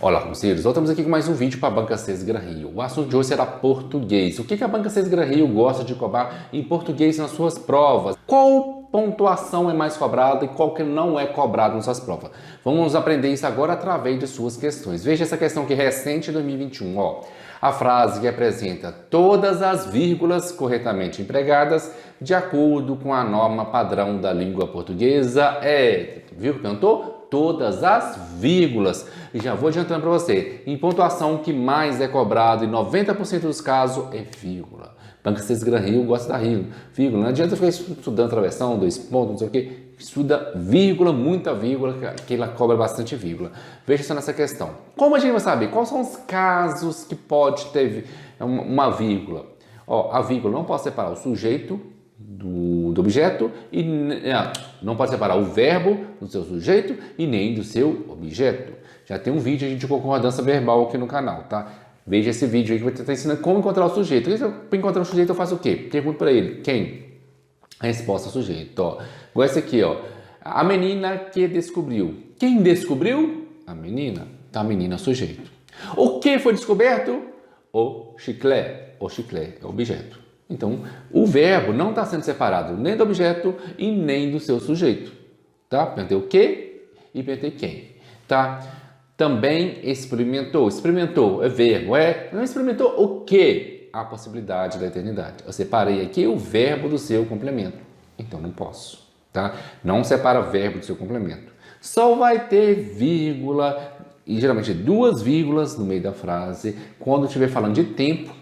Olá, conselheiros, voltamos aqui com mais um vídeo para a Banca 6 Gran Rio. O assunto de hoje será português. O que a Banca 6 Gran Rio gosta de cobrar em português nas suas provas? Qual pontuação é mais cobrada e qual que não é cobrado nas suas provas? Vamos aprender isso agora através de suas questões. Veja essa questão aqui recente de 2021. A frase que apresenta todas as vírgulas corretamente empregadas de acordo com a norma padrão da língua portuguesa é... Viu que perguntou? Todas as vírgulas. E já vou adiantando para você, em pontuação o que mais é cobrado em 90% dos casos é vírgula. Banca 6 Gran Rio gosta da vírgula. Não adianta ficar estudando travessão, 2 pontos, não sei o que. Estuda vírgula, muita vírgula, que ela cobra bastante vírgula. Veja só nessa questão. Como a gente vai saber? Quais são os casos que pode ter uma vírgula? A vírgula não pode separar o sujeito do objeto e não pode separar o verbo do seu sujeito e nem do seu objeto. Já tem um vídeo de concordância verbal aqui no canal, tá? Veja esse vídeo aí que vai estar ensinando como encontrar o sujeito. Para encontrar o sujeito eu faço o quê? Pergunto para ele, quem? A resposta sujeito, ó. Igual esse aqui, ó. A menina que descobriu. Quem descobriu? A menina. Tá, a menina, sujeito. O que foi descoberto? O chiclete. O chiclete é o objeto. Então, o verbo não está sendo separado nem do objeto e nem do seu sujeito. Tá? Perguntei o que e perguntei quem. Tá? Também experimentou. Experimentou é verbo, não experimentou o que? A possibilidade da eternidade. Eu separei aqui o verbo do seu complemento. Então, não posso. Tá? Não separa verbo do seu complemento. Só vai ter vírgula, e geralmente 2 vírgulas no meio da frase, quando estiver falando de tempo,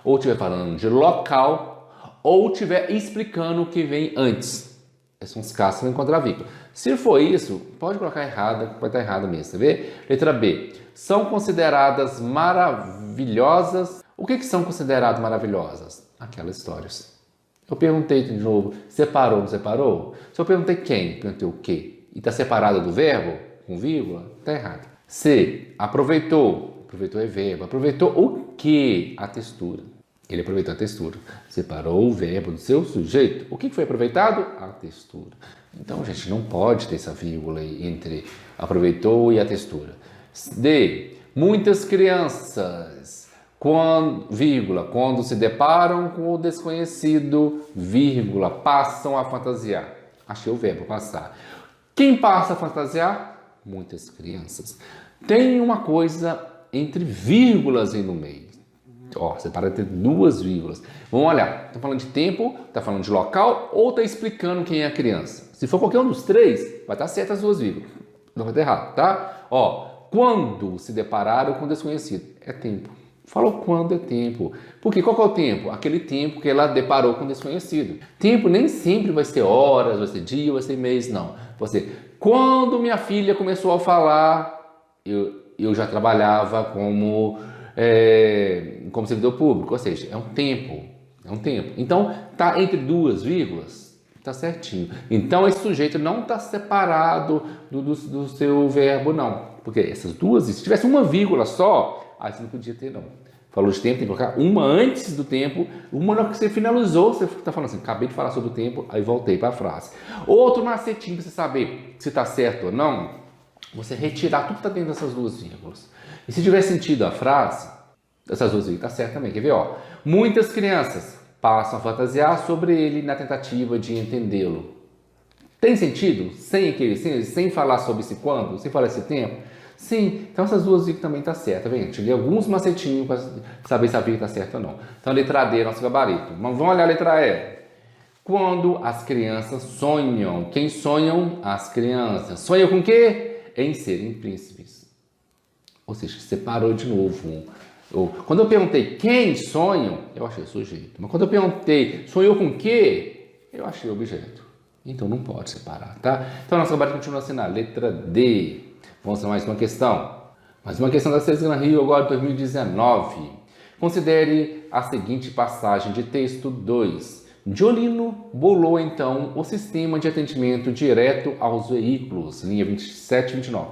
ou estiver falando de local, ou estiver explicando o que vem antes. Esses são os casos que você vai encontrar a vírgula. Se for isso, pode colocar errada, vai estar errado mesmo, tá vendo? Letra B. São consideradas maravilhosas. O que são consideradas maravilhosas? Aquelas histórias. Eu perguntei de novo, separou, não separou? Se eu perguntei quem, perguntei o quê? E está separado do verbo, com vírgula, está errado. C. Aproveitou. Aproveitou é verbo. Aproveitou o que? A textura. Ele aproveitou a textura. Separou o verbo do seu sujeito. O que foi aproveitado? A textura. Então, gente, não pode ter essa vírgula aí entre aproveitou e a textura. D. Muitas crianças, quando se deparam com o desconhecido, vírgula, passam a fantasiar. Achei o verbo passar. Quem passa a fantasiar? Muitas crianças. Tem uma coisa entre vírgulas aí no meio. Separa entre 2 vírgulas. Vamos olhar. Está falando de tempo, está falando de local ou está explicando quem é a criança? Se for qualquer um dos 3, vai estar certo as 2 vírgulas. Não vai estar errado, tá? Quando se depararam com o desconhecido. É tempo. Falou quando é tempo. Porque qual que é o tempo? Aquele tempo que ela deparou com o desconhecido. Tempo nem sempre vai ser horas, vai ser dia, vai ser mês, não. Quando minha filha começou a falar, eu já trabalhava como servidor público, ou seja, é um tempo. Então, tá entre 2 vírgulas, tá certinho. Então, esse sujeito não está separado do seu verbo, não. Porque essas 2, se tivesse uma vírgula só, aí você não podia ter, não. Falou de tempo, tem que colocar uma antes do tempo, uma na que você finalizou, você está falando assim, acabei de falar sobre o tempo, aí voltei para a frase. Outro macetinho para você saber se está certo ou não, você retirar tudo que está dentro dessas 2 vírgulas. E se tiver sentido a frase, essas 2 vírgulas, está certo também. Quer ver? Muitas crianças passam a fantasiar sobre ele na tentativa de entendê-lo. Tem sentido? Sem falar sobre esse quando? Sem falar esse tempo? Sim. Então essas 2 vírgulas também está certa. Vem, te dei alguns macetinhos para saber se a vírgula está certa ou não. Então a letra D é nosso gabarito. Mas vamos olhar a letra E. Quando as crianças sonham. Quem sonham? As crianças. Sonham com o quê? Em serem príncipes. Ou seja, separou de novo. Quando eu perguntei quem sonham, eu achei o sujeito. Mas quando eu perguntei sonhou com o quê, eu achei o objeto. Então não pode separar, tá? Então nosso gabarito continua sendo a letra D. Vamos a mais uma questão. Mais uma questão da 6 Gran Rio, agora 2019. Considere a seguinte passagem de texto 2. Giolino bolou então o sistema de atendimento direto aos veículos, linha 27 e 29.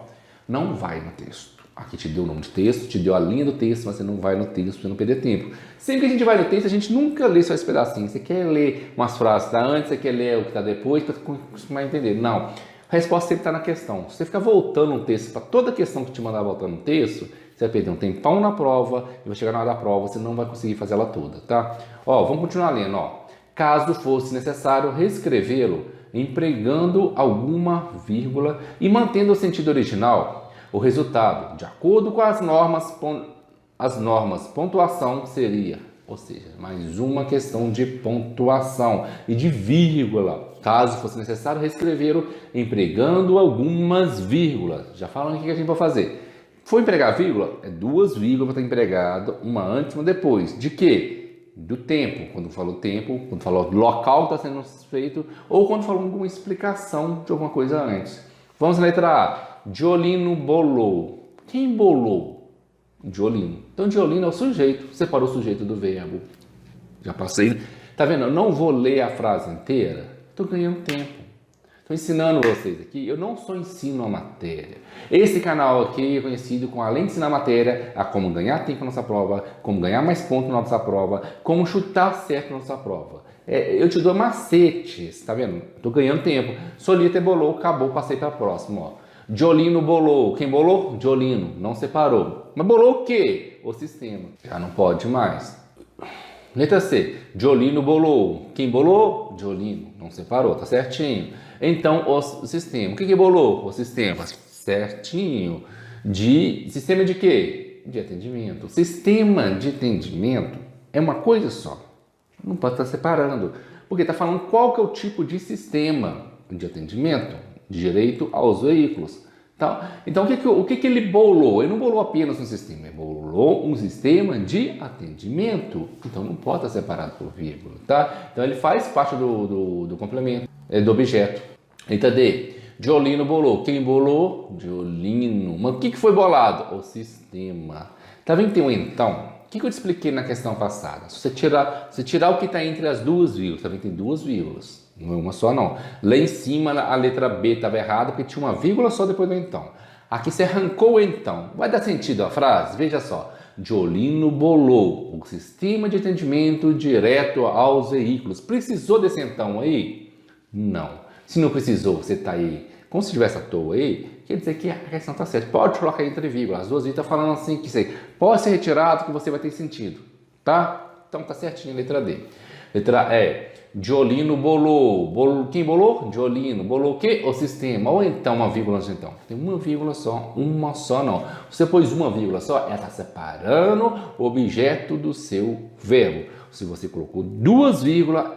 Não vai no texto. Aqui te deu o nome de texto, te deu a linha do texto, mas você não vai no texto para não perder tempo. Sempre que a gente vai no texto, a gente nunca lê só esse pedacinho. Você quer ler umas frases que está antes, você quer ler o que está depois, para costumar entender. Não. A resposta sempre está na questão. Se você ficar voltando um texto para toda questão que te mandar voltando um texto, você vai perder um tempão na prova e vai chegar na hora da prova, você não vai conseguir fazer ela toda, tá? Ó, vamos continuar lendo, ó. Caso fosse necessário reescrevê-lo, empregando alguma vírgula e mantendo o sentido original, o resultado, de acordo com as normas pontuação seria, ou seja, mais uma questão de pontuação e de vírgula. Caso fosse necessário reescrevê-lo, empregando algumas vírgulas. Já falam o que a gente vai fazer. For empregar vírgula, é 2 vírgulas para estar empregado, uma antes e uma depois. De quê? Do tempo, quando falou tempo, quando falou local que está sendo feito, ou quando falou alguma explicação de alguma coisa antes. Vamos à letra A. Diolino bolou. Quem bolou? Diolino. Então, Diolino é o sujeito. Separou o sujeito do verbo. Já passei. Tá vendo? Eu não vou ler a frase inteira. Estou ganhando tempo. Estou ensinando vocês aqui. Eu não só ensino a matéria. Esse canal aqui é conhecido com, além de ensinar a matéria, a como ganhar tempo na nossa prova, como ganhar mais pontos na nossa prova, como chutar certo na nossa prova. Eu te dou macetes, tá vendo? Estou ganhando tempo. Solita bolou, acabou, passei para a próxima. Ó. Diolino bolou. Quem bolou? Diolino. Não separou. Mas bolou o quê? O sistema. Já não pode mais. Letra C. Diolino bolou. Quem bolou? Diolino. Não separou, tá certinho. Então, o sistema. O que bolou? O sistema. Certinho. Sistema de quê? De atendimento. Sistema de atendimento é uma coisa só. Não pode estar separando. Porque está falando qual que é o tipo de sistema de atendimento de direito aos veículos. Então, o que ele bolou? Ele não bolou apenas um sistema, ele bolou um sistema de atendimento. Então, não pode estar separado por vírgula, tá? Então, ele faz parte do complemento, do objeto. Letra D. Diolino bolou. Quem bolou? Diolino. Mas o que foi bolado? O sistema. Tá vendo que tem um então? O que eu te expliquei na questão passada? Se você tirar o que está entre as 2 vírgulas, tá vendo que tem 2 vírgulas. Não é uma só, não. Lá em cima, a letra B estava errada, porque tinha uma vírgula só depois do então. Aqui você arrancou o então. Vai dar sentido a frase? Veja só. Diolino bolou o sistema de atendimento direto aos veículos. Precisou desse então aí? Não. Se não precisou, você está aí, como se estivesse à toa aí, quer dizer que a questão está certa. Pode colocar entre vírgulas. As 2 vírgulas estão falando assim, que você pode ser retirado, que você vai ter sentido. Tá? Então tá certinho a letra D. Letra E. Diolino bolou. Quem bolou? Diolino. Bolou o quê? O sistema. Ou então uma vírgula antes então. Tem uma vírgula só. Uma só não. Você pôs uma vírgula só, ela está separando o objeto do seu verbo. Se você colocou 2 vírgulas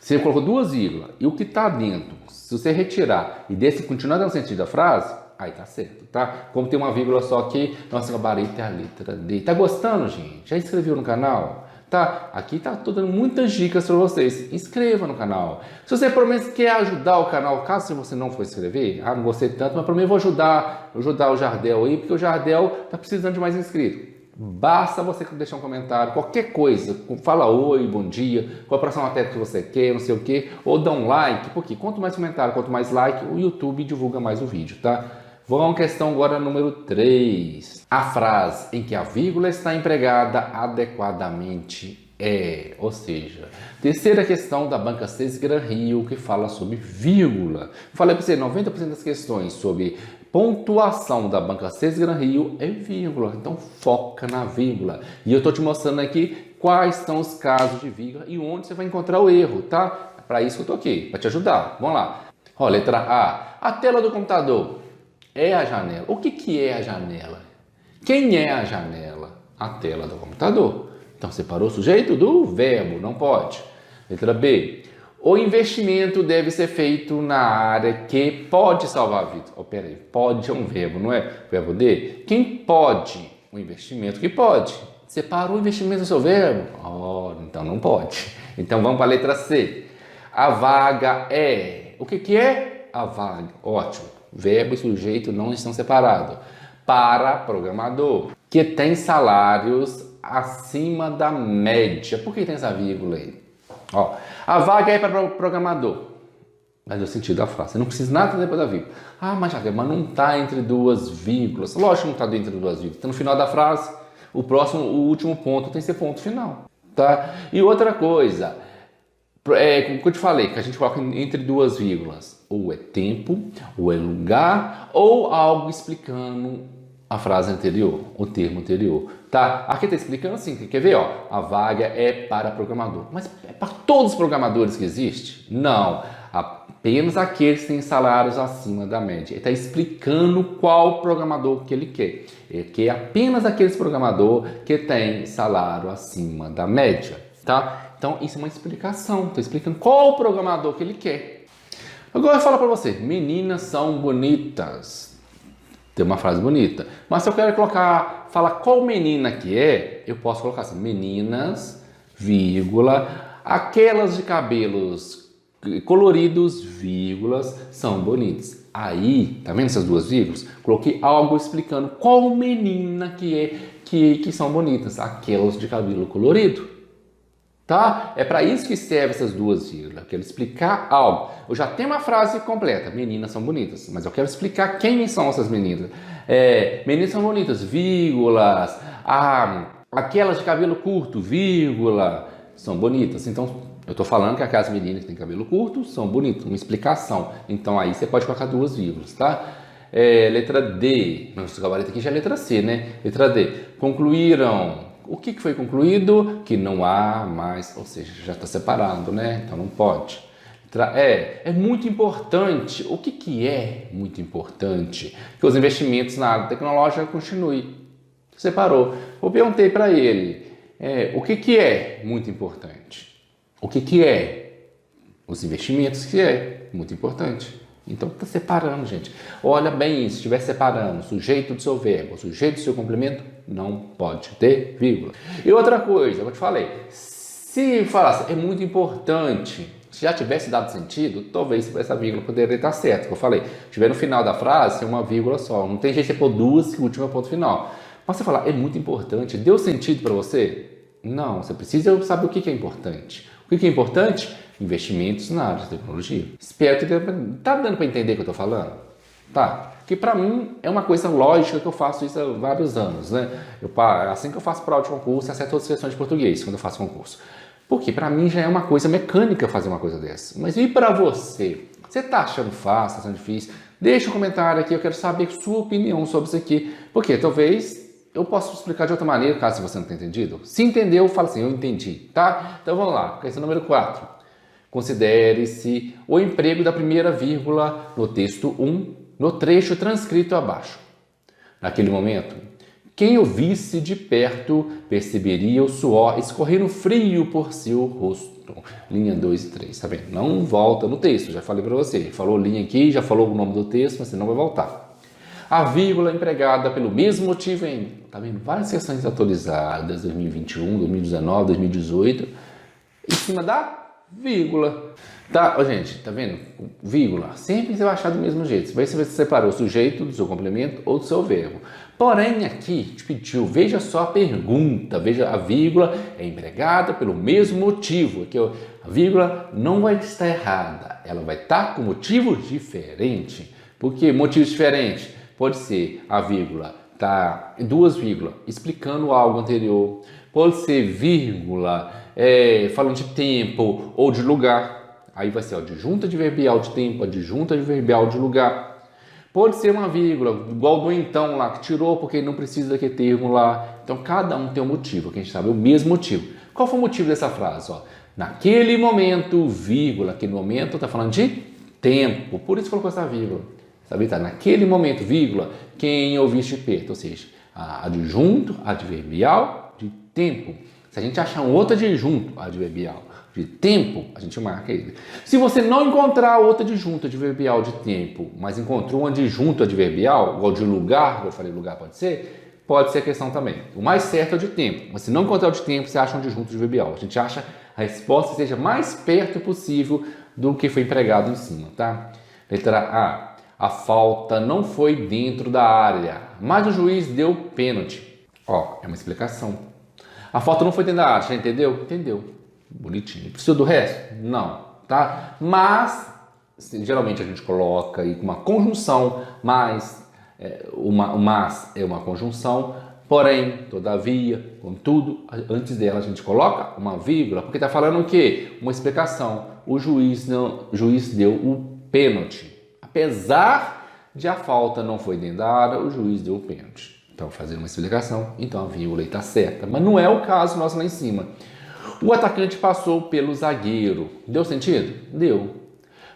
você colocou 2 vírgulas e o que está dentro, se você retirar e desse continuar dando sentido da frase, aí tá certo, tá? Como tem uma vírgula só aqui, nossa gabarito é a letra D. Tá gostando, gente? Já inscreveu no canal? Tá? Aqui tá tô dando muitas dicas para vocês. Inscreva no canal. Se você pelo menos quer ajudar o canal, caso você não for inscrever, não gostei tanto, mas pelo menos eu vou ajudar o Jardel aí, porque o Jardel tá precisando de mais inscritos. Basta você deixar um comentário, qualquer coisa, fala oi, bom dia, qual a próxima matéria que você quer, não sei o que, ou dá um like, porque quanto mais comentário, quanto mais like, o YouTube divulga mais o vídeo, tá? Vamos à questão agora número 3. A frase em que a vírgula está empregada adequadamente é, ou seja, terceira questão da banca 6 Gran Rio que fala sobre vírgula. Falei para você, 90% das questões sobre pontuação da banca 6 Gran Rio é vírgula, então foca na vírgula. E eu estou te mostrando aqui quais são os casos de vírgula e onde você vai encontrar o erro, tá? Para isso que eu estou aqui, para te ajudar. Vamos lá. Ó, letra A tela do computador é a janela. O que é a janela? Quem é a janela? A tela do computador. Então, separou o sujeito do verbo, não pode. Letra B. O investimento deve ser feito na área que pode salvar a vida. Oh, peraí, pode é um verbo, não é? Verbo D. Quem pode? O investimento que pode. Separou o investimento do seu verbo? Oh, então não pode. Então, vamos para a letra C. A vaga é... O que é? A vaga. Ótimo. Verbo e sujeito não estão separados. Para programador, que tem salários acima da média. Por que tem essa vírgula aí? Ó, a vaga é para programador. Mas no sentido da frase. Você não precisa nada depois da vírgula. Ah, mas não está entre 2 vírgulas. Lógico que não está dentro de 2 vírgulas. Está no final da frase. O último ponto tem que ser ponto final. Tá? E outra coisa. Como eu te falei, que a gente coloca entre 2 vírgulas. ou é tempo, ou é lugar, ou algo explicando a frase anterior, o termo anterior, tá? Aqui está explicando assim, quer ver, ó, a vaga é para programador. Mas é para todos os programadores que existe? Não, apenas aqueles que têm salários acima da média. Ele está explicando qual programador que ele quer. Ele quer apenas aqueles programador que têm salário acima da média, tá? Então, isso é uma explicação, está explicando qual programador que ele quer. Agora eu falo para você, meninas são bonitas. Tem uma frase bonita. Mas se eu quero falar qual menina que é, eu posso colocar assim, meninas, vírgula, aquelas de cabelos coloridos, vírgulas, são bonitas. Aí, tá vendo essas duas vírgulas? Coloquei algo explicando qual menina que é que são bonitas, aquelas de cabelo colorido. Tá? É para isso que serve essas duas vírgulas. Eu quero explicar algo. Eu já tenho uma frase completa. Meninas são bonitas. Mas eu quero explicar quem são essas meninas. Meninas são bonitas, vírgulas. Aquelas de cabelo curto, vírgula, são bonitas. Então, eu estou falando que aquelas meninas que têm cabelo curto são bonitas. Uma explicação. Então, aí você pode colocar duas vírgulas, tá? Letra D. Nosso gabarito aqui já é letra C, né? Letra D. Concluíram. O que foi concluído? Que não há mais, ou seja, já está separado, né? Então não pode. É muito importante. O que é muito importante? Que os investimentos na área tecnológica continuem. Separou. Eu perguntei para ele, o que é muito importante? O que é os investimentos que é muito importante? Então está separando, gente. Olha bem isso, se estiver separando o sujeito do seu verbo, o sujeito do seu complemento, não pode ter vírgula. E outra coisa, eu te falei, se falasse é muito importante, se já tivesse dado sentido, talvez essa vírgula poderia estar certa. Como eu falei, se tiver no final da frase, é uma vírgula só. Não tem jeito de pôr duas, que o último é o ponto final. Mas você falar, é muito importante, deu sentido para você? Não, você precisa saber o que é importante. O que é importante? Investimentos na área de tecnologia. Espero que tá dando para entender o que eu estou falando? Tá. Que para mim é uma coisa lógica que eu faço isso há vários anos, né? Assim que eu faço prova de concurso, acerto todas as questões de português quando eu faço concurso. Porque para mim já é uma coisa mecânica fazer uma coisa dessa. Mas e para você? Você tá achando fácil, tá achando difícil? Deixa um comentário aqui, eu quero saber sua opinião sobre isso aqui. Porque talvez eu possa explicar de outra maneira, caso você não tenha entendido. Se entendeu, fala assim, eu entendi, tá? Então vamos lá, questão número 4. Considere-se o emprego da primeira vírgula no texto 1, no trecho transcrito abaixo. Naquele momento, quem o visse de perto perceberia o suor escorrendo frio por seu rosto. Linha 2 e 3, tá vendo? Não volta no texto, já falei para você. Falou linha aqui, já falou o nome do texto, mas você não vai voltar. A vírgula empregada pelo mesmo motivo em, tá vendo? Várias sessões atualizadas, 2021, 2019, 2018, em cima da vírgula. Tá, gente, tá vendo? Vírgula. Sempre você vai achar do mesmo jeito. Você vai separar o sujeito do seu complemento ou do seu verbo. Porém, aqui te pediu, veja só a pergunta, veja a vírgula é empregada pelo mesmo motivo. Aqui, ó, a vírgula não vai estar errada, ela vai estar com motivo diferente. Por que motivo diferente? Pode ser a vírgula, tá? Duas vírgulas, explicando algo anterior. Pode ser vírgula, falando de tempo ou de lugar. Aí vai ser adjunta adverbial de tempo, adjunta adverbial de lugar. Pode ser uma vírgula, igual do então lá, que tirou porque não precisa daquele termo lá. Então, cada um tem um motivo, que a gente sabe, o mesmo motivo. Qual foi o motivo dessa frase? Ó, naquele momento, vírgula, aquele momento está falando de tempo, por isso colocou essa vírgula. Sabe, tá? Naquele momento, vírgula, quem ouviste perto, ou seja, adjunto adverbial de tempo. Se a gente achar um outro adjunto adverbial de tempo, a gente marca ele. Se você não encontrar outro adjunto adverbial de tempo, mas encontrou um adjunto adverbial, igual de lugar, eu falei lugar pode ser a questão também. O mais certo é o de tempo, mas se não encontrar o de tempo, você acha um adjunto adverbial. A gente acha a resposta seja mais perto possível do que foi empregado em cima, tá? Letra A. A falta não foi dentro da área, mas o juiz deu pênalti. Ó, é uma explicação. A falta não foi dentro da área, já entendeu? Entendeu. Bonitinho. Precisa do resto? Não, tá? Mas, geralmente a gente coloca aí uma conjunção, mas, o mas é uma conjunção, porém, todavia, contudo, antes dela a gente coloca uma vírgula, porque está falando o quê? Uma explicação. O juiz deu o pênalti. Apesar de a falta não foi dada, o juiz deu o pênalti. Então, fazendo uma explicação, então a vírgula está certa. Mas não é o caso nosso lá em cima. O atacante passou pelo zagueiro. Deu sentido? Deu.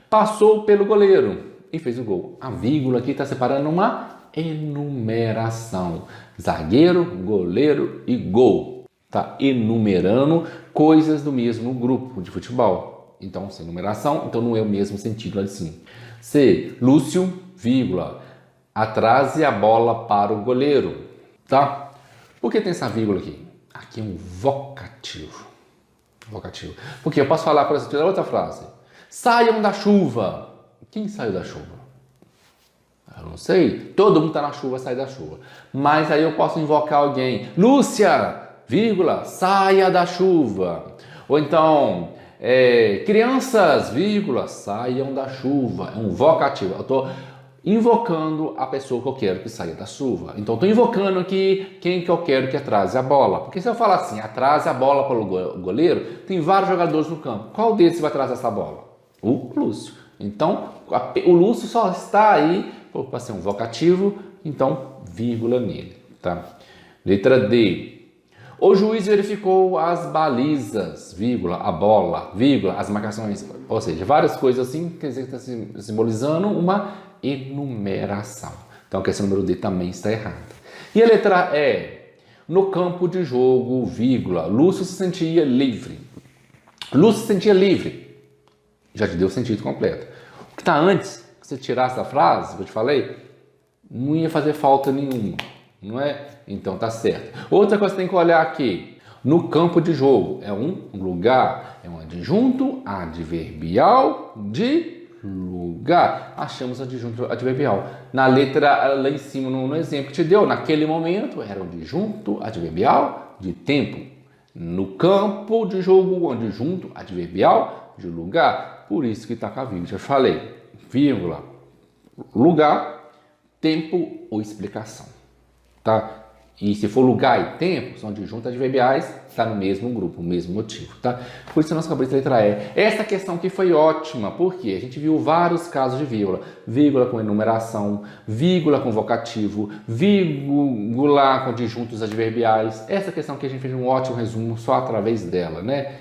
Passou pelo goleiro e fez o gol. A vírgula aqui está separando uma enumeração. Zagueiro, goleiro e gol. Está enumerando coisas do mesmo grupo de futebol. Então, sem numeração, então não é o mesmo sentido lá de cima. C. Lúcio, vírgula, atrase a bola para o goleiro. Tá? Por que tem essa vírgula aqui? Aqui é um vocativo. Vocativo. Porque eu posso falar, por exemplo, outra frase. Saiam da chuva. Quem saiu da chuva? Eu não sei. Todo mundo está na chuva, sai da chuva. Mas aí eu posso invocar alguém. Lúcia, vírgula, saia da chuva. Ou então, crianças, vírgula, saiam da chuva. É um vocativo. Eu estou invocando a pessoa que eu quero que saia da chuva. Então, estou invocando aqui quem que eu quero que atrase a bola. Porque se eu falar assim, atrase a bola para o goleiro, tem vários jogadores no campo. Qual deles vai atrasar essa bola? O Lúcio. Então, o Lúcio só está aí para ser um vocativo, então, vírgula nele. Tá? Letra D. O juiz verificou as balizas, vírgula, a bola, vírgula, as marcações, ou seja, várias coisas assim, que está simbolizando uma enumeração. Então, a questão número D também está errada. E a letra E. No campo de jogo, vírgula, Lúcio se sentia livre. Lúcio se sentia livre. Já te deu o sentido completo. O que está antes, que você tirasse da frase, que eu te falei, não ia fazer falta nenhuma, não é? Então tá certo. Outra coisa que você tem que olhar aqui, no campo de jogo, é um lugar, é um adjunto adverbial de lugar. Achamos adjunto adverbial. Na letra lá em cima, no exemplo que te deu, naquele momento, era um adjunto adverbial de tempo. No campo de jogo, um adjunto adverbial de lugar. Por isso que está com a vírgula. Já falei, vírgula, lugar, tempo ou explicação. Tá? E se for lugar e tempo, são adjuntos adverbiais, está no mesmo grupo, o mesmo motivo, tá? Por isso nós acabamos de letra E. Essa questão aqui foi ótima, porque a gente viu vários casos de vírgula. Vírgula com enumeração, vírgula com vocativo, vírgula com adjuntos adverbiais. Essa questão aqui a gente fez um ótimo resumo só através dela, né?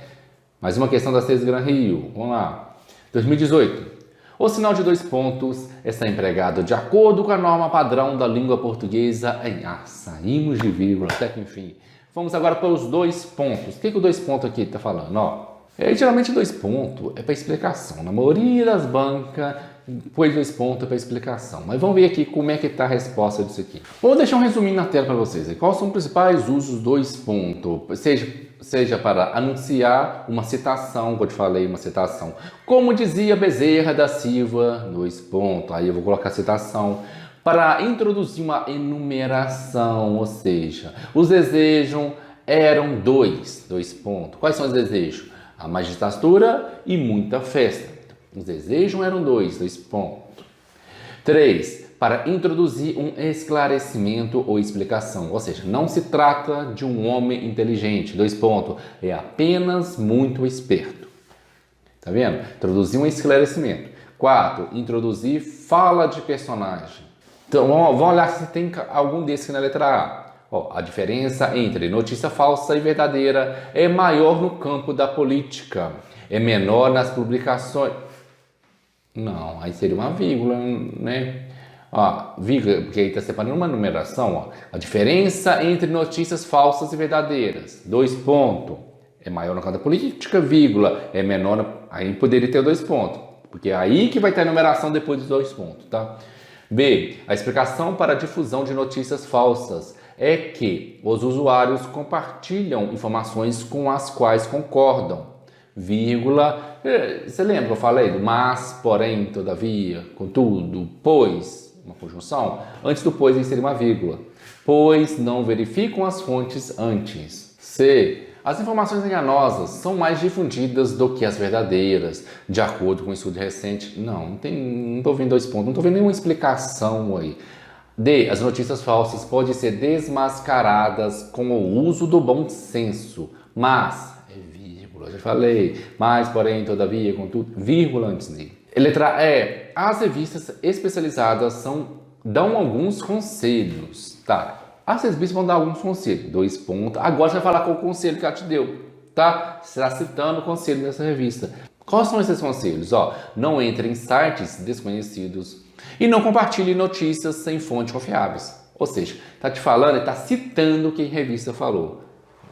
Mais uma questão da CES Gran Rio. Vamos lá. 2018. O sinal de 2 pontos está empregado de acordo com a norma padrão da língua portuguesa em saímos de vírgula, até que enfim. Vamos agora para os 2 pontos. O que o 2 pontos aqui está falando? Geralmente 2 pontos é para explicação. Na maioria das bancas, põe 2 pontos para explicação. Mas vamos ver aqui como é que está a resposta disso aqui. Vou deixar um resuminho na tela para vocês. Quais são os principais usos dos 2 pontos? Seja para anunciar uma citação, como eu te falei, uma citação. Como dizia Bezerra da Silva, 2 pontos. Aí eu vou colocar a citação. Para introduzir uma enumeração, ou seja, os desejos eram 2 pontos. Quais são os desejos? A magistratura e muita festa. Os desejos eram 2 pontos. 3. Para introduzir um esclarecimento ou explicação. Ou seja, não se trata de um homem inteligente. 2 pontos. É apenas muito esperto. Tá vendo? Introduzir um esclarecimento. 4. Introduzir fala de personagem. Então, vamos olhar se tem algum desses na letra A. A diferença entre notícia falsa e verdadeira é maior no campo da política. É menor nas publicações. Não, aí seria uma vírgula, né? Vírgula, porque aí está separando uma numeração. A diferença entre notícias falsas e verdadeiras. 2 pontos. É maior no campo da política, vírgula. É menor, aí poderia ter 2 pontos. Porque é aí que vai ter a numeração depois dos 2 pontos, tá? B. A explicação para a difusão de notícias falsas é que os usuários compartilham informações com as quais concordam. Vírgula. Você lembra que eu falei do mas, porém, todavia, contudo, pois, uma conjunção? Antes do pois, seria uma vírgula. Pois não verificam as fontes antes. C. As informações enganosas são mais difundidas do que as verdadeiras, de acordo com um estudo recente. Não estou vendo 2 pontos, não estou vendo nenhuma explicação aí. D. As notícias falsas podem ser desmascaradas com o uso do bom senso, mas, vírgula, já falei, mas, porém, todavia, contudo, vírgula antes de. Letra E. As revistas especializadas dão alguns conselhos, tá? As revistas vão dar alguns conselhos. 2 pontos. Agora você vai falar qual o conselho que ela te deu, tá? Você está citando o conselho dessa revista. Quais são esses conselhos? Ó, não entre em sites desconhecidos e não compartilhe notícias sem fontes confiáveis. Ou seja, tá te falando, está citando o que a revista falou.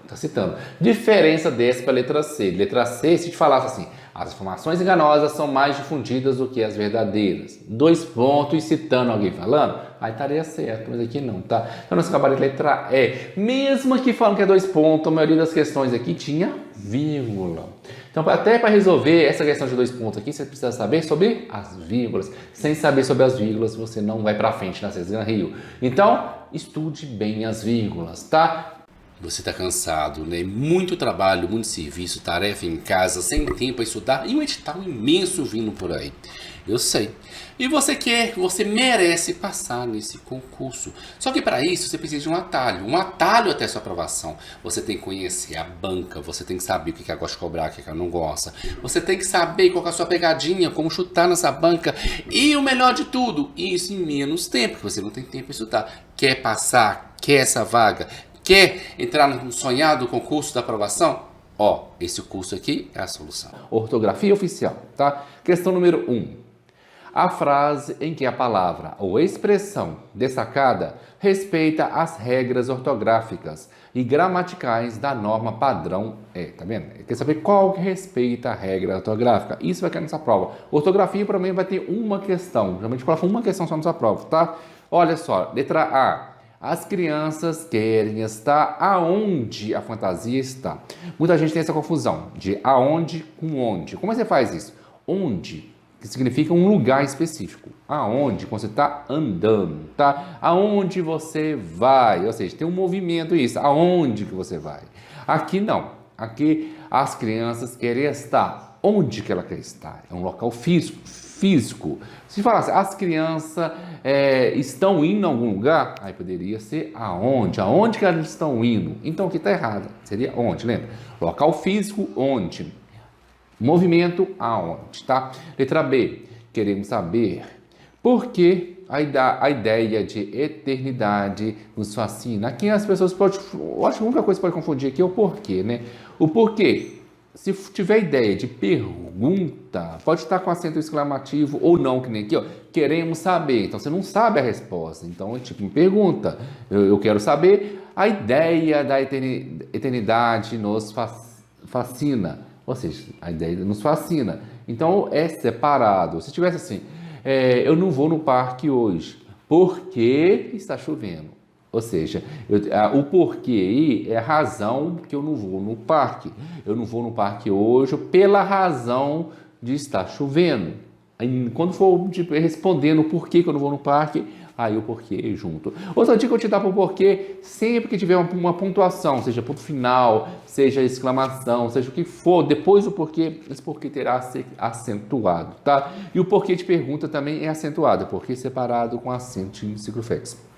Está citando. Diferença dessa para a letra C. Letra C, se te falasse assim, as informações enganosas são mais difundidas do que as verdadeiras. 2 pontos e citando alguém falando, aí estaria certo, mas aqui não, tá? Então nós acabamos de letra E. Mesmo aqui falando que é 2 pontos, a maioria das questões aqui tinha vírgula. Então, até para resolver essa questão de 2 pontos aqui, você precisa saber sobre as vírgulas. Sem saber sobre as vírgulas, você não vai para frente na César Rio. Então, estude bem as vírgulas, tá? Você está cansado, né? Muito trabalho, muito serviço, tarefa em casa, sem tempo para estudar e um edital imenso vindo por aí. Eu sei. E você merece passar nesse concurso. Só que para isso você precisa de um atalho até sua aprovação. Você tem que conhecer a banca, você tem que saber o que ela gosta de cobrar, o que ela não gosta. Você tem que saber qual é a sua pegadinha, como chutar nessa banca. E o melhor de tudo, isso em menos tempo, porque você não tem tempo para estudar. Quer passar? Quer essa vaga? Quer entrar no sonhado concurso da aprovação? Ó, esse curso aqui é a solução. Ortografia oficial, tá? Questão número 1. A frase em que a palavra ou expressão destacada respeita as regras ortográficas e gramaticais da norma padrão tá vendo? Quer saber qual que respeita a regra ortográfica? Isso vai cair nessa prova. Ortografia, para mim, vai ter uma questão. Geralmente coloca uma questão só nessa prova, tá? Olha só, letra A. As crianças querem estar aonde a fantasia está. Muita gente tem essa confusão de aonde com onde. Como você faz isso? Onde, que significa um lugar específico. Aonde, quando você está andando, tá? Aonde você vai, ou seja, tem um movimento isso. Aonde que você vai? Aqui não. Aqui as crianças querem estar. Onde que ela quer estar? É um local físico. Se falasse, as crianças estão indo a algum lugar, aí poderia ser aonde que elas estão indo. Então aqui está errado, seria onde, lembra? Local físico, onde? Movimento, aonde, tá? Letra B, queremos saber por que a ideia de eternidade nos fascina. Aqui as pessoas podem, eu acho que a única coisa que pode confundir aqui é o porquê, né? O porquê. Se tiver ideia de pergunta, pode estar com acento exclamativo ou não, que nem aqui, ó. Queremos saber. Então, você não sabe a resposta. Então, é tipo uma pergunta. Eu quero saber a ideia da eternidade nos fascina. Ou seja, a ideia nos fascina. Então, é separado. Se tivesse assim, eu não vou no parque hoje, porque está chovendo. Ou seja, o porquê aí é a razão que eu não vou no parque. Eu não vou no parque hoje pela razão de estar chovendo. Aí, quando for respondendo o porquê que eu não vou no parque, aí o porquê junto. Outra dica que eu te dar para o porquê, sempre que tiver uma pontuação, seja ponto final, seja exclamação, seja o que for, depois do porquê, esse porquê terá a ser acentuado, tá? E o porquê de pergunta também é acentuado, porquê separado com acento em circunflexo.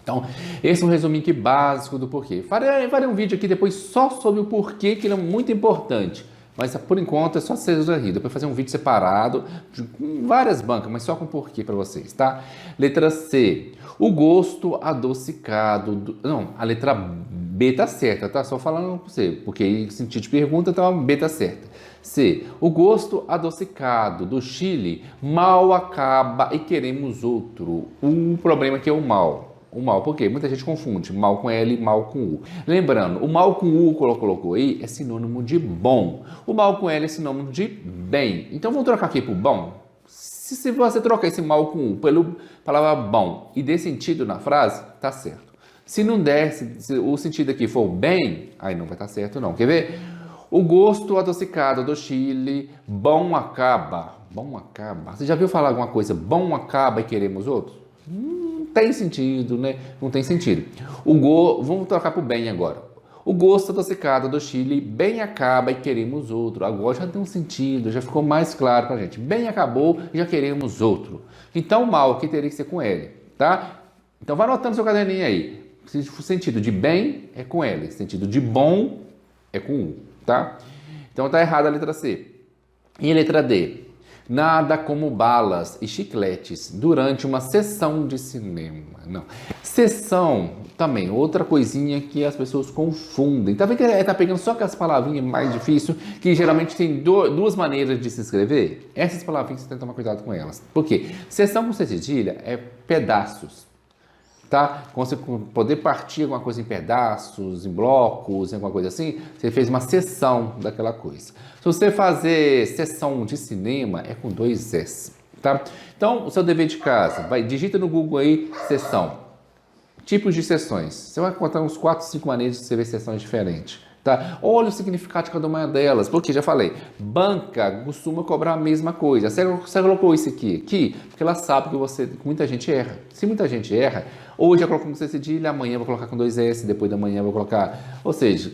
Então, esse é um resuminho aqui básico do porquê. Farei um vídeo aqui depois só sobre o porquê, que ele é muito importante. Mas, por enquanto, é só César Rio. Depois fazer um vídeo separado, com várias bancas, mas só com porquê para vocês, tá? Letra C. O gosto adocicado... Não, a letra B tá certa, tá? Só falando para você, porque em sentido de pergunta, então a B tá certa. C. O gosto adocicado do Chile mal acaba e queremos outro. O problema aqui é o mal. O mal, por quê? Muita gente confunde mal com L e mal com U. Lembrando, o mal com U, colocou aí, é sinônimo de bom. O mal com L é sinônimo de bem. Então, vamos trocar aqui por bom? Se você trocar esse mal com U pela palavra bom e der sentido na frase, tá certo. Se não der, se o sentido aqui for bem, aí não vai estar certo não. Quer ver? O gosto adocicado do Chile, bom acaba. Bom acaba. Você já viu falar alguma coisa, bom acaba e queremos outro? Tem sentido, né? Não tem sentido. Vamos trocar para o bem agora. O gosto adocicado do Chile, bem acaba e queremos outro. Agora já tem um sentido, já ficou mais claro para a gente. Bem acabou e já queremos outro. Então o mal aqui teria que ser com L, tá? Então vai anotando seu caderninho aí. O sentido de bem é com L, o sentido de bom é com U, tá? Então tá errada a letra C. E a letra D? Nada como balas e chicletes durante uma sessão de cinema. Não. Sessão, também, outra coisinha que as pessoas confundem. Tá vendo que tá pegando só aquelas palavrinhas mais difíceis, que geralmente tem duas maneiras de se escrever? Essas palavrinhas você tem que tomar cuidado com elas. Por quê? Sessão com C cedilha é pedaços. Tá? Quando você poder partir alguma coisa em pedaços, em blocos, em alguma coisa assim, você fez uma seção daquela coisa. Se você fazer sessão de cinema, é com 2 S, tá? Então, o seu dever de casa, digita no Google aí, sessão, tipos de sessões. Você vai encontrar uns 4, 5 maneiras de você ver sessões diferentes. Tá? Olha o significado de cada uma delas, porque já falei, banca costuma cobrar a mesma coisa. Você colocou isso aqui, porque ela sabe que muita gente erra. Se muita gente erra, hoje eu coloco com C cedilha, amanhã eu vou colocar com 2 S, depois da manhã eu vou colocar. Ou seja,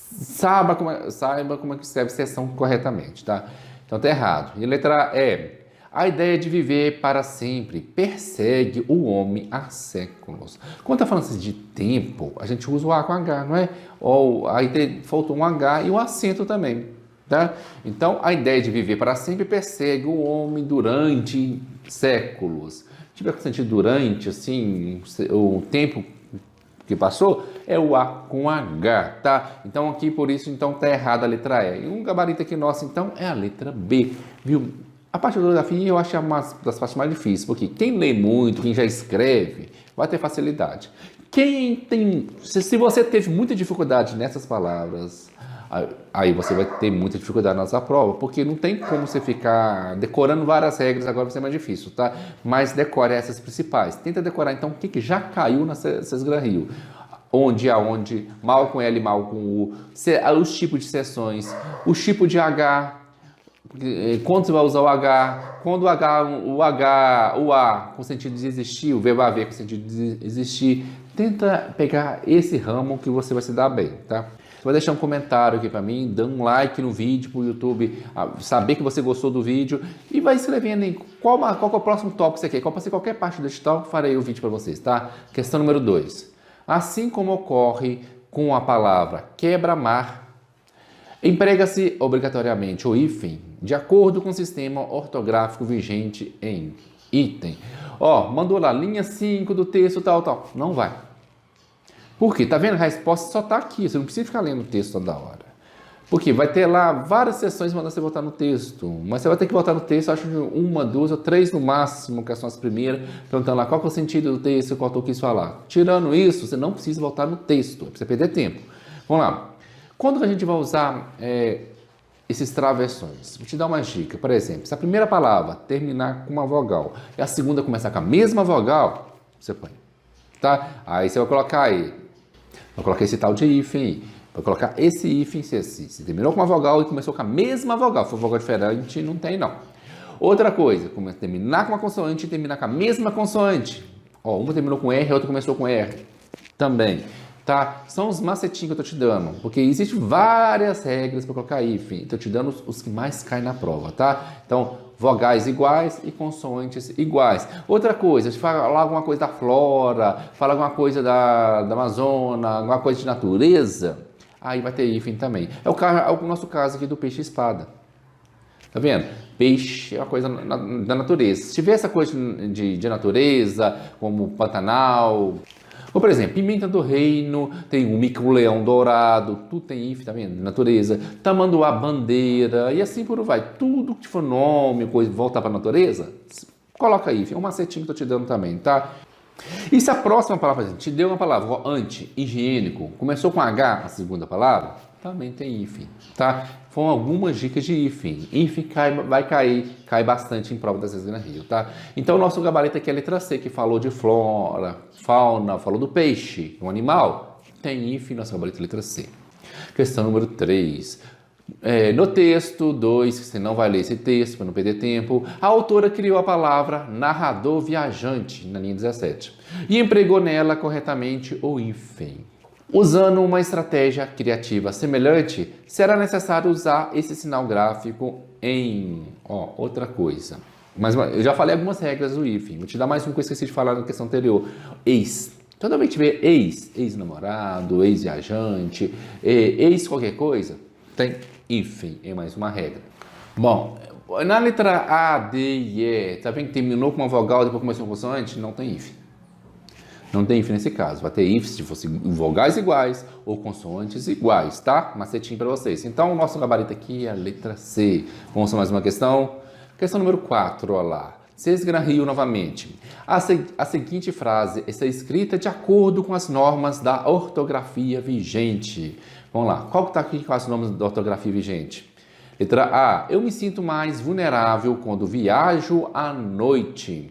saiba como é que escreve sessão corretamente, tá? Então tá errado. E a letra E. A ideia de viver para sempre persegue o homem há séculos. Quando está falando assim de tempo, a gente usa o A com H, não é? Ou aí faltou um H e um acento também, tá? Então, a ideia de viver para sempre persegue o homem durante séculos. Tiver com sentido durante, assim, o tempo que passou, é o A com H, tá? Então, aqui, por isso, então, tá errada a letra E. E um gabarito aqui nosso, então, é a letra B, viu? A parte do ortografia eu acho uma das partes mais difíceis, porque quem lê muito, quem já escreve, vai ter facilidade. Se você teve muita dificuldade nessas palavras, aí você vai ter muita dificuldade na sua prova, porque não tem como você ficar decorando várias regras, agora vai ser mais difícil, tá? Mas decore essas principais. Tenta decorar, então, o que já caiu na Sesgra Rio. Onde, aonde, mal com L, mal com U, os tipos de seções, o tipo de H, quando você vai usar o H, quando o A com sentido de existir, o verbo haver com sentido de existir, tenta pegar esse ramo que você vai se dar bem, tá? Você vai deixar um comentário aqui para mim, dá um like no vídeo para o YouTube saber que você gostou do vídeo e vai escrevendo aí qual que é o próximo tópico que você quer. Pode ser qualquer parte deste tópico, farei o vídeo para vocês, tá? Questão número 2. Assim como ocorre com a palavra quebra-mar, emprega-se obrigatoriamente o hífen de acordo com o sistema ortográfico vigente em item. Mandou lá, linha 5 do texto, tal. Não vai. Por quê? Tá vendo? A resposta só tá aqui. Você não precisa ficar lendo o texto toda hora. Porque vai ter lá várias sessões mandando você voltar no texto. Mas você vai ter que voltar no texto, acho que 1, 2 ou 3 no máximo, que são as primeiras, perguntando lá qual que é o sentido do texto, qual eu quis falar. Tirando isso, você não precisa voltar no texto. Pra você perder tempo. Vamos lá. Quando a gente vai usar esses travessões? Vou te dar uma dica. Por exemplo, se a primeira palavra terminar com uma vogal e a segunda começar com a mesma vogal, você põe. Tá? Aí você vai colocar aí. Vai colocar esse tal de hífen aí. Vai colocar esse hífen se terminou com uma vogal e começou com a mesma vogal. Se for vogal diferente, não tem não. Outra coisa, terminar com uma consoante e terminar com a mesma consoante. Uma terminou com R, a outra começou com R. Também. Tá? São os macetinhos que eu tô te dando, porque existem várias regras para colocar hífen. Estou te dando os que mais caem na prova, tá? Então, vogais iguais e consoantes iguais. Outra coisa, se falar alguma coisa da flora, falar alguma coisa da Amazônia, alguma coisa de natureza, aí vai ter hífen também. É o nosso caso aqui do peixe-espada. Tá vendo? Peixe é uma coisa da natureza. Se tiver essa coisa de natureza, como Pantanal... Ou, por exemplo, pimenta do reino, tem o mico-leão dourado, tudo tem hífen, tá vendo? Natureza, tamanduá, bandeira, e assim por vai. Tudo que for nome, coisa, voltar para a natureza, coloca hífen. É um macetinho que eu tô te dando também, tá? E se a próxima palavra, por exemplo, te deu uma palavra, anti, higiênico, começou com H, a segunda palavra, também tem hífen, tá? Foram algumas dicas de hífen. Hífen cai bastante em prova da Sesgra Rio, tá? Então, o nosso gabarito aqui é a letra C, que falou de flora, fauna, falou do peixe, um animal. Tem hífen, nosso gabarito é a letra C. Questão número 3. No texto 2, que você não vai ler esse texto para não perder tempo, a autora criou a palavra narrador viajante, na linha 17, e empregou nela corretamente o hífen. Usando uma estratégia criativa semelhante, será necessário usar esse sinal gráfico em... outra coisa. Mas eu já falei algumas regras do hífen. Vou te dar mais um que eu esqueci de falar na questão anterior. Ex. Toda vez que tiver ex-namorado, ex-viajante, ex qualquer coisa, tem hífen, é mais uma regra. Bom, Na letra A, D e E, tá vendo que terminou com uma vogal e depois começou com consoante? Não tem if. Não tem if nesse caso. Vai ter if se fosse vogais iguais ou consoantes iguais, tá? Macetinho para vocês. Então, o nosso gabarito aqui é a letra C. Vamos a mais uma questão. Questão número 4, olha lá. Se esgranrio novamente. A seguinte frase está escrita de acordo com as normas da ortografia vigente. Vamos lá. Qual que está aqui com as normas da ortografia vigente? Letra A. Eu me sinto mais vulnerável quando viajo à noite.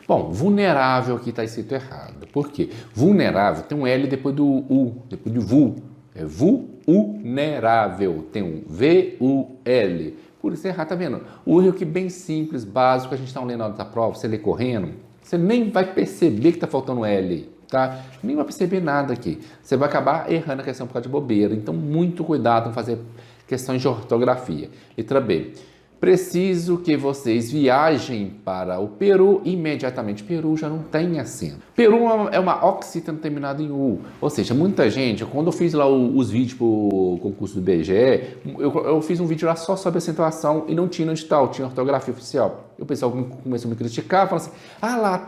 Bom, vulnerável aqui está escrito errado. Por quê? Vulnerável tem um L depois do U, depois do VU. É vulnerável. Tem um V-U-L. Por isso é errado, tá vendo? O erro aqui bem simples, básico, a gente está lendo na hora da prova, você lê correndo, você nem vai perceber que está faltando L, tá? Nem vai perceber nada aqui. Você vai acabar errando a questão por causa de bobeira. Então, muito cuidado em fazer questões de ortografia. Letra B. Preciso que vocês viajem para o Peru imediatamente. Peru já não tem acento. Peru é uma oxítona terminada em U. Ou seja, muita gente, quando eu fiz lá os vídeos para o concurso do IBGE, eu fiz um vídeo lá só sobre acentuação e não tinha no edital, tinha ortografia oficial. E o pessoal começou a me criticar, falando assim, lá,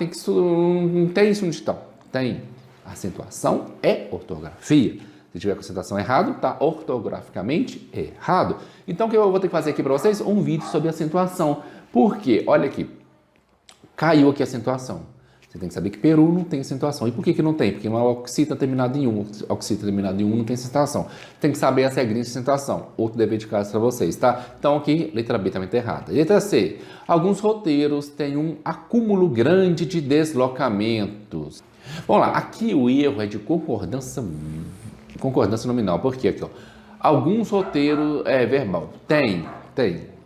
não tem isso no edital. Tem. Acentuação é ortografia. Se tiver com acentuação errado, está ortograficamente errado. Então, o que eu vou ter que fazer aqui para vocês? Um vídeo sobre acentuação. Por quê? Olha aqui. Caiu aqui a acentuação. Você tem que saber que Peru não tem acentuação. E por que não tem? Porque uma oxítona terminada em um. Oxítona terminada em um não tem acentuação. Tem que saber as regrinhas de acentuação. Outro dever de casa para vocês, tá? Então, aqui, letra B também está errada. Letra C. Alguns roteiros têm um acúmulo grande de deslocamentos. Vamos lá. Aqui o erro é de concordância nominal. Por quê? Aqui, ó. Alguns roteiros verbal. Tem.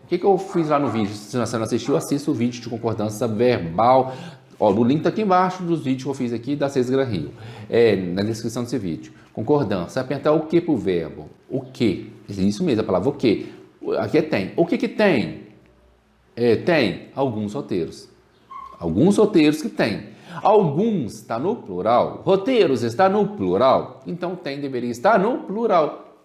O que eu fiz lá no vídeo? Se você não assistiu, assista o vídeo de concordância verbal. Ó, o link tá aqui embaixo dos vídeos que eu fiz aqui da Cês Gran Rio. Na descrição desse vídeo. Concordância. Apertar o que pro verbo? O que? Isso mesmo, a palavra o que. Aqui é tem. O que tem? Tem alguns roteiros. Alguns roteiros que tem. Alguns está no plural. Roteiros está no plural. Então, deveria estar no plural.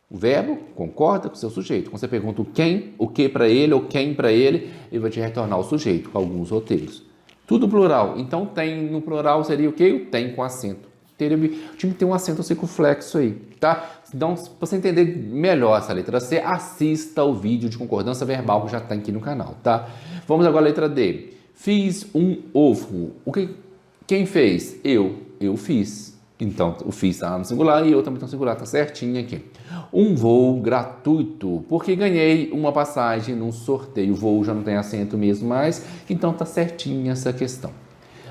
O verbo concorda com o seu sujeito. Quando você pergunta o quem, o que para ele ou quem para ele, ele vai te retornar o sujeito com alguns roteiros. Tudo plural. Então, tem no plural seria o quê? O tem com acento. Tinha que ter um acento circunflexo aí, tá? Então, para você entender melhor essa letra C, assista o vídeo de concordância verbal que já está aqui no canal, tá? Vamos agora à letra D. Fiz um ovo. Quem fez? Eu fiz. Então, o fiz está no singular e eu também estou no singular, tá certinho aqui. Um voo gratuito, porque ganhei uma passagem num sorteio. O voo já não tem acento mesmo mais, então tá certinho essa questão.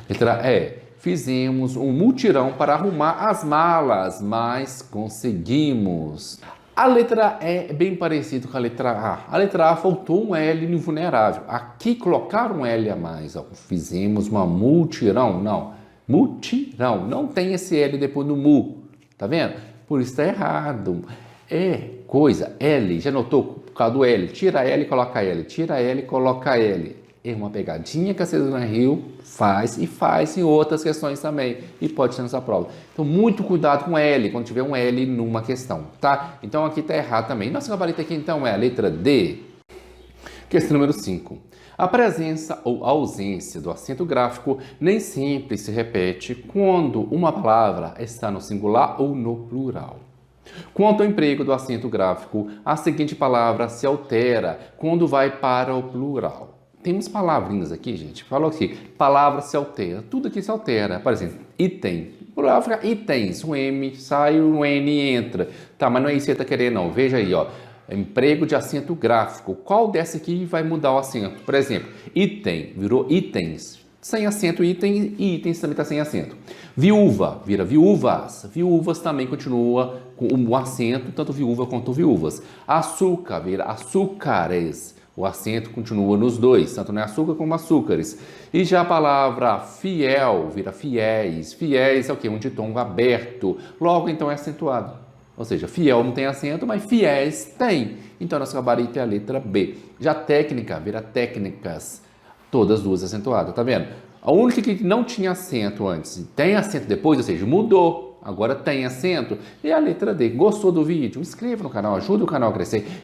Letra E. Fizemos um mutirão para arrumar as malas, mas conseguimos. A letra E é bem parecida com a letra A. A letra A faltou um L no vulnerável. Aqui colocaram um L a mais. Ó. Fizemos uma mutirão. Não. Mutirão. Não tem esse L depois do mu. Tá vendo? Por isso está errado. Coisa. L. Já notou? Por causa do L. Tira L e coloca L. Tira L e coloca L. É uma pegadinha que a Cês Gran Rio faz e faz em outras questões também. E pode ser nessa prova. Então, muito cuidado com L, quando tiver um L numa questão, tá? Então, aqui está errado também. Nossa gabarito aqui, então, é a letra D. Questão número 5. A presença ou ausência do acento gráfico nem sempre se repete quando uma palavra está no singular ou no plural. Quanto ao emprego do acento gráfico, a seguinte palavra se altera quando vai para o plural. Temos palavrinhas aqui, gente. Falou aqui, palavra se altera. Tudo aqui se altera. Por exemplo, item. Plural fica itens. Um M sai, um N entra. Tá, mas não é isso que você está querendo, não. Veja aí, ó. Emprego de acento gráfico. Qual dessa aqui vai mudar o acento? Por exemplo, item virou itens. Sem acento, item, e itens também está sem acento. Viúva vira viúvas. Viúvas também continua com o acento, tanto viúva quanto viúvas. Açúcar vira açúcares. O acento continua nos dois, tanto no açúcar como açúcares. E já a palavra fiel vira fiéis. Fiéis é o quê? Um ditongo aberto. Logo, então, é acentuado. Ou seja, fiel não tem acento, mas fiéis tem. Então, nosso gabarito é a letra B. Já técnica vira técnicas. Todas duas acentuadas, tá vendo? A única que não tinha acento antes tem acento depois, ou seja, mudou. Agora tem acento. E a letra D. Gostou do vídeo? Inscreva no canal, ajuda o canal a crescer.